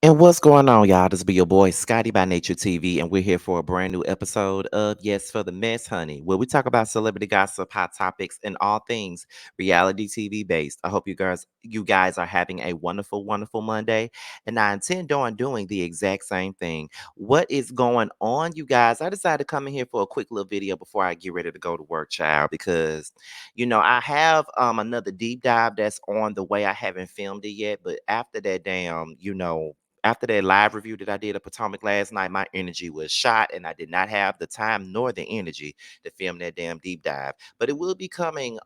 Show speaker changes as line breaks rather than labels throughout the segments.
And what's going on, y'all? This be your boy Scotty by Nature TV, and we're here for a brand new episode of Yes for the Mess, honey, where we talk about celebrity gossip, hot topics, and all things reality TV based. I hope you guys are having a wonderful, wonderful Monday, and I intend on doing the exact same thing. What is going on, you guys? I decided to come in here for a quick little video before I get ready to go to work, child, because I have another deep dive that's on the way. I haven't filmed it yet, but after that after that live review that I did of Potomac last night, my energy was shot and I did not have the time nor the energy to film that damn deep dive. But it will be coming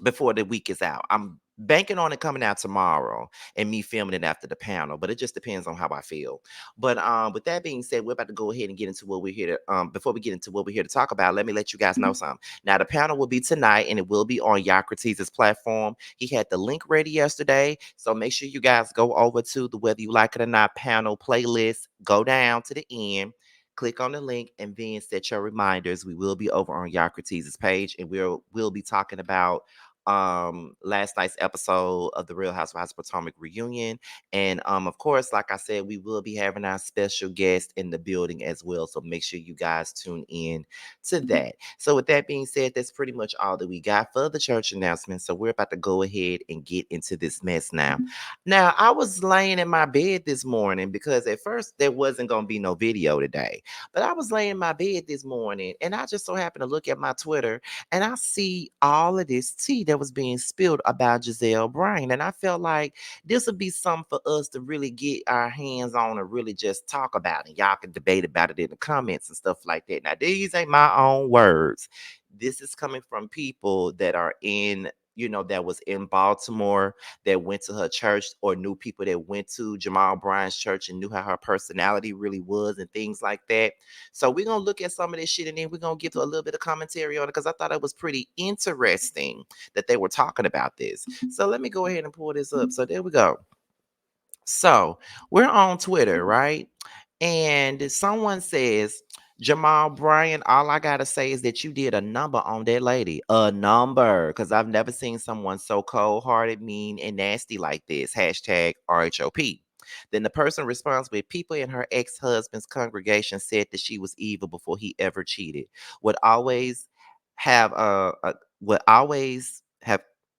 before the week is out. I'm banking on it coming out tomorrow and me filming it after the panel, but it just depends on how I feel. But with that being said, we're about to go ahead and get into what we're here to before we get into what we're here to talk about, let me let you guys know something. Now the panel will be tonight and it will be on Yocrates' platform. He had the link ready yesterday. So make sure you guys go over to the Whether You Like It or Not panel playlist, go down to the end. Click on the link and then set your reminders. We will be over on Yocrates' page and we'll be talking about last night's episode of the Real Housewives of Potomac reunion, and of course, like I said, we will be having our special guest in the building as well, so make sure you guys tune in to that. So with that being said, that's pretty much all that we got for the church announcement, so we're about to go ahead and get into this mess now. I was laying in my bed this morning because at first there wasn't going to be no video today, but I was laying in my bed this morning and I just so happened to look at my Twitter and I see all of this tea that was being spilled about Gizelle Bryant. And I felt like this would be something for us to really get our hands on and really just talk about. And y'all can debate about it in the comments and stuff like that. Now, these ain't my own words. This is coming from people that are that was in Baltimore, that went to her church, or knew people that went to Jamal Bryant's church and knew how her personality really was and things like that. So we're gonna look at some of this shit and then we're gonna give a little bit of commentary on it because I thought it was pretty interesting that they were talking about this. So let me go ahead and pull this up. So there we go. So we're on Twitter, right? And someone says, Jamal Bryant, all I gotta say is that you did a number on that lady. A number. Because I've never seen someone so cold-hearted, mean, and nasty like this. Hashtag RHOP. Then the person responds with people in her ex-husband's congregation said that she was evil before he ever cheated. Would always have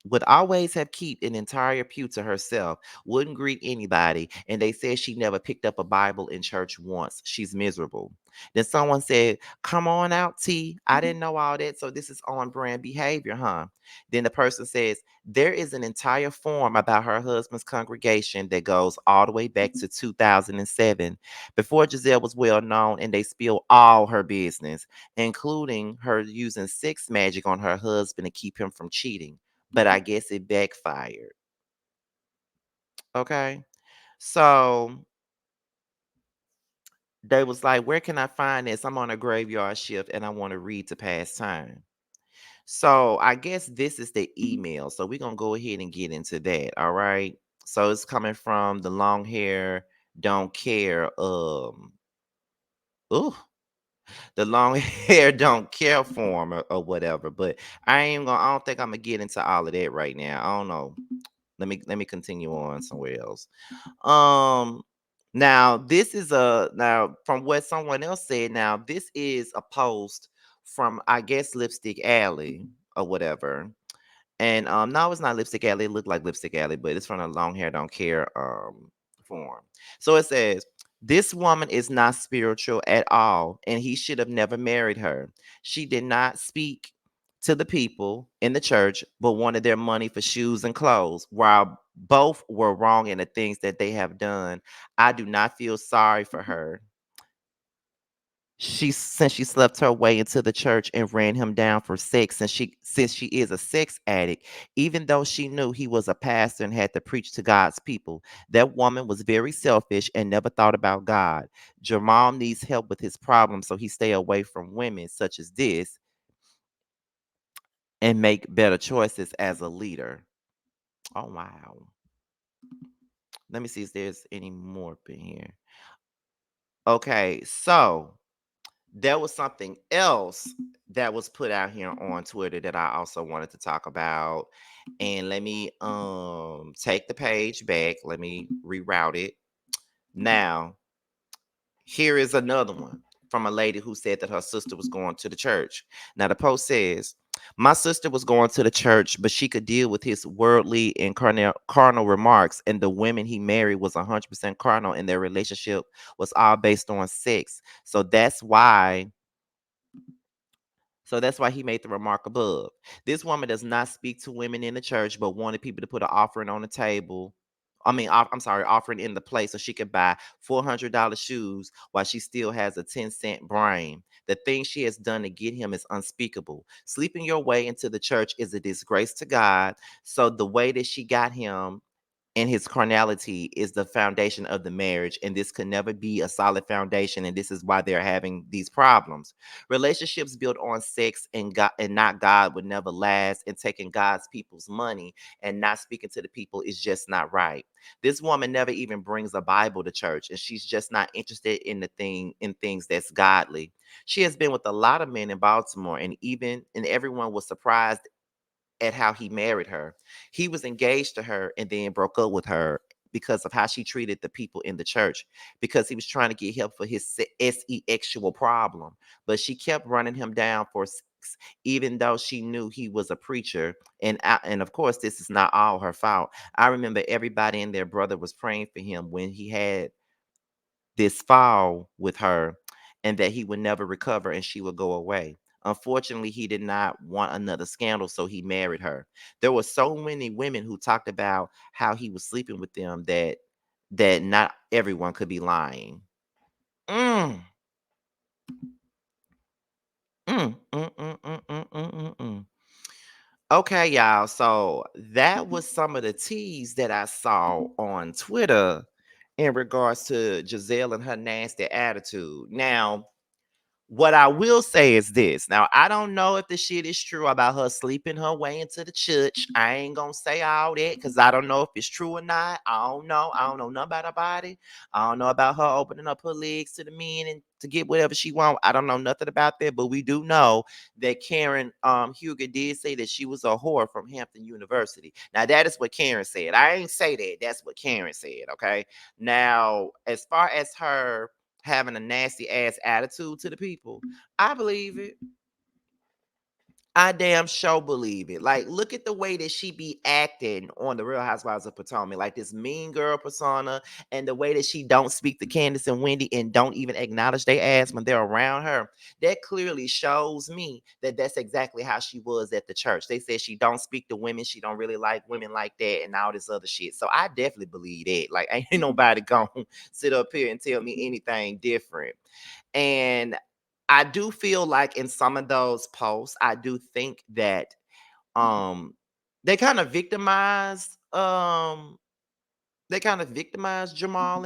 would always have keep an entire pew to herself, wouldn't greet anybody, and they said she never picked up a Bible in church once. She's miserable. Then someone said, come on out, T. I didn't know all that, so this is on brand behavior, huh? Then the person says, there is an entire form about her husband's congregation that goes all the way back to 2007, before Giselle was well known, and they spill all her business, including her using sex magic on her husband to keep him from cheating. But I guess it backfired. Okay. So they was like, where can I find this? I'm on a graveyard shift and I want to read to pass time. So I guess this is the email. So we're gonna go ahead and get into that. All right. So it's coming from the long hair don't care. Ooh, the long hair don't care form or whatever. But I don't think I'm gonna get into all of that right now. I don't know. Let me continue on somewhere else. Um now from what someone else said, now this is a post from I guess Lipstick Alley or whatever. And no, it's not Lipstick Alley. It looked like Lipstick Alley, but it's from a long hair don't care form. So it says, this woman is not spiritual at all, and he should have never married her. She did not speak to the people in the church, but wanted their money for shoes and clothes. While both were wrong in the things that they have done, I do not feel sorry for her. Since she slept her way into the church and ran him down for sex, since she is a sex addict, even though she knew he was a pastor and had to preach to God's people. That woman was very selfish and never thought about God. Jamal needs help with his problems, so he stay away from women such as this and make better choices as a leader. Oh wow. Let me see if there's any more up in here. Okay, so there was something else that was put out here on Twitter that I also wanted to talk about. And let me take the page back. Let me reroute it. Now, here is another one from a lady who said that her sister was going to the church. Now, the post says, my sister was going to the church, but she could deal with his worldly and carnal remarks, and the women he married was 100% carnal, and their relationship was all based on sex. So that's why he made the remark above. This woman does not speak to women in the church, but wanted people to put an offering on the table. I'm sorry, offering in the place so she could buy $400 shoes while she still has a 10-cent brain. The thing she has done to get him is unspeakable. Sleeping your way into the church is a disgrace to God. So the way that she got him and his carnality is the foundation of the marriage, and this could never be a solid foundation, and this is why they're having these problems. Relationships built on sex and God and not God would never last, and taking God's people's money and not speaking to the people is just not right. This woman never even brings a Bible to church, and she's just not interested in things that's godly. She has been with a lot of men in Baltimore, and everyone was surprised at how he married her. He was engaged to her and then broke up with her because of how she treated the people in the church, because he was trying to get help for his sexual problem. But she kept running him down for sex, even though she knew he was a preacher. And of course, this is not all her fault. I remember everybody and their brother was praying for him when he had this fall with her, and that he would never recover and she would go away. Unfortunately, he did not want another scandal, so he married her. There were so many women who talked about how he was sleeping with them that not everyone could be lying. Mm, mm. Okay, y'all. So that was some of the teas that I saw on Twitter in regards to Giselle and her nasty attitude. Now, what I will say is this. Now, I don't know if the shit is true about her sleeping her way into the church. I ain't gonna say all that because I don't know if it's true or not. I don't know. I don't know nothing about her body. I don't know about her opening up her legs to the men and to get whatever she want. I don't know nothing about that, but we do know that Karen Huger did say that she was a whore from Hampton University. Now, that is what Karen said. I ain't say that. That's what Karen said. Okay. Now, as far as her having a nasty ass attitude to the people, I believe it. I damn sure believe it. Like, look at the way that she be acting on the Real Housewives of Potomac, like this mean girl persona, and the way that she don't speak to Candace and Wendy and don't even acknowledge their ass when they're around her. That clearly shows me that that's exactly how she was at the church. They said she don't speak to women, she don't really like women like that, and all this other shit. So I definitely believe that. Like, ain't nobody gonna sit up here and tell me anything different. And I do feel like in some of those posts, I do think that um they kind of victimized Jamal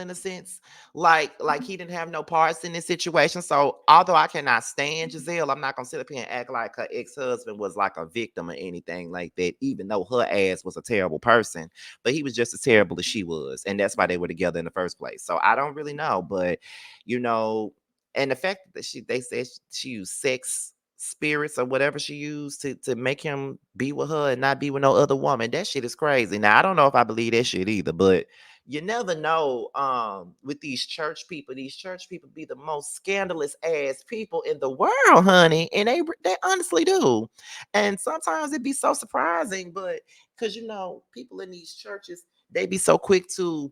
in a sense. Like he didn't have no parts in this situation. So although I cannot stand Giselle, I'm not gonna sit up here and act like her ex-husband was like a victim or anything like that, even though her ass was a terrible person. But he was just as terrible as she was. And that's why they were together in the first place. So I don't really know. But you know, and the fact that they said she used sex spirits or whatever she used to make him be with her and not be with no other woman. That shit is crazy. Now I don't know if I believe that shit either, but you never know. With these church people be the most scandalous ass people in the world, honey, and they honestly do. And sometimes it be so surprising, but because people in these churches, they be so quick to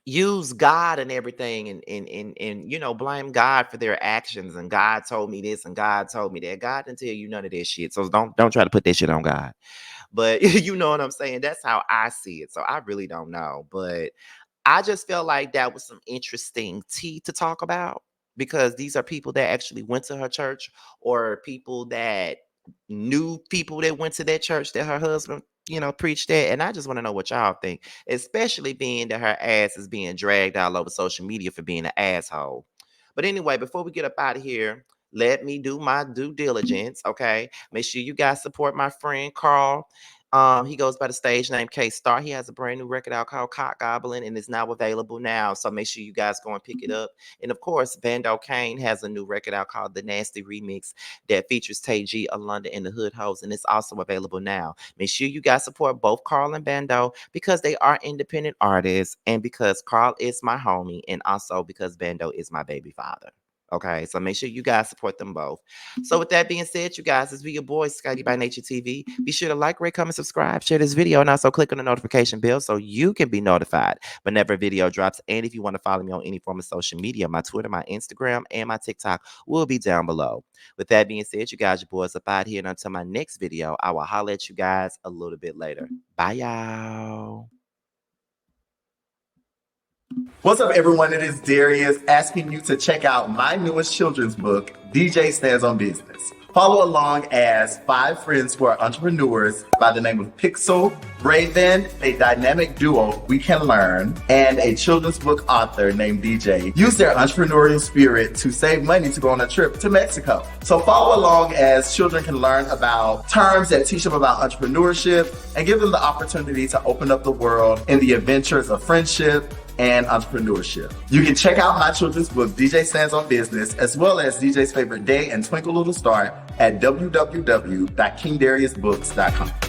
use God and everything, and blame God for their actions, and God told me this and God told me that. God didn't tell you none of that shit. So don't try to put that shit on God. But you know what I'm saying? That's how I see it. So I really don't know. But I just felt like that was some interesting tea to talk about, because these are people that actually went to her church, or people that knew people that went to that church that her husband, preached at. And I just want to know what y'all think, especially being that her ass is being dragged all over social media for being an asshole. But anyway, before we get up out of here, let me do my due diligence. Okay. Make sure you guys support my friend Carl. He goes by the stage name K-Star. He has a brand new record out called Cock Goblin, and it's now available now. So make sure you guys go and pick it up. And of course, Bando Kane has a new record out called The Nasty Remix that features Tay G, Alunda, and the Hood Hoes, and it's also available now. Make sure you guys support both Carl and Bando because they are independent artists, and because Carl is my homie, and also because Bando is my baby father. Okay, so make sure you guys support them both. So with that being said, you guys, it's be your boy Scotty by Nature TV. Be sure to like, rate, comment, subscribe, share this video, and also click on the notification bell so you can be notified whenever a video drops. And if you want to follow me on any form of social media, my Twitter, my Instagram, and my TikTok will be down below. With that being said, you guys, your boys up out here, and until my next video, I will holler at you guys a little bit later. Bye, y'all.
What's up, everyone? It is Darius asking you to check out my newest children's book, DJ Stands on Business. Follow along as 5 friends who are entrepreneurs by the name of Pixel, Raven, a dynamic duo we can learn, and a children's book author named DJ use their entrepreneurial spirit to save money to go on a trip to Mexico. So follow along as children can learn about terms that teach them about entrepreneurship and give them the opportunity to open up the world in the adventures of friendship and entrepreneurship. You can check out my children's book, DJ Stands on Business, as well as DJ's Favorite Day and Twinkle Little Star at www.kingdariusbooks.com.